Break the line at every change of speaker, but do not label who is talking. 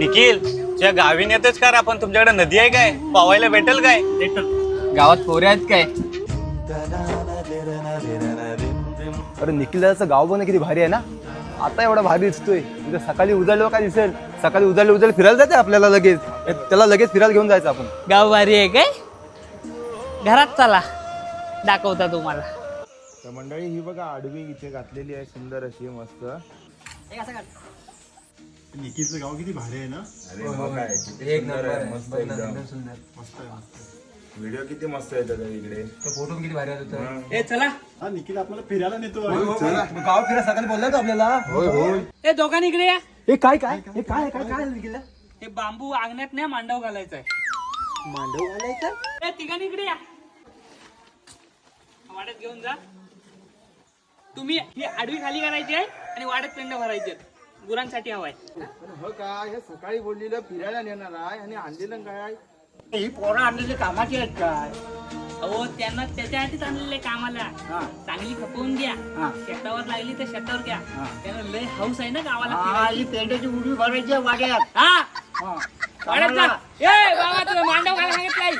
निखिल तुझ्या गावी नेतेच का आपण? तुमच्याकडे नदी आहे काय? पावायला भेटेल काय?
गावात पोरे आहेत काय?
अरे निखिल दादाचं गाव पण किती भारी आहे ना. आता एवढा भारी दिसतोय. उद्या सकाळी उजाडल्यावर काय दिसेल? सकाळी उजाडले फिरायला जायचं आपल्याला लगेच. त्याला लगेच फिरायला घेऊन जायचं आपण.
गाव भारी आहे काय? घरात चला दाखवता तुम्हाला.
तर मंडळी ही बघा आडवी इथे घातलेली आहे सुंदर अशी मस्त.
निकीचं गाव किती भारी आहे ना.
एक नंबर मस्त एकदम
मस्त व्हिडिओ किती मस्त येतात इकडे.
फोटो किती भारी होतं.
ए चला
हा निखिल आपल्याला फिरायला नेतो.
गाव फिरा सकाळी बोलला तो आपल्याला. होय होय.
ए दोघांनी इकडे या.
हे काय काय हे काय काय काय निखिल?
हे बांबू अंगणात नाही मांडव घालायचंय.
मांडव घालायचं.
ए तिघांनी इकडे या. वाड्यात घेऊन जा. तुम्ही ही आडवी खाली करायची आहे आणि वाड्यात पेंड भरायचे गुरांसाठी हवाय.
हो काय हे सकाळी बोललेलं फिरायला नेणार आहे आणि आणलेलं काय?
ही पोरं आणलेले कामाची आहेत काय? अहो त्यांना त्याच्यासाठीच आणलेले कामाला. चांगली खपवून घ्या. शेतावर लागली तर शेतावर घ्या. त्यांना लय हाऊस आहे ना गावाला.
ही पेंड्याची उडी भरायची वाड्यात.
हा वाड्यात जा. ए बाबा तुला मांडव घाला सांगितलंय.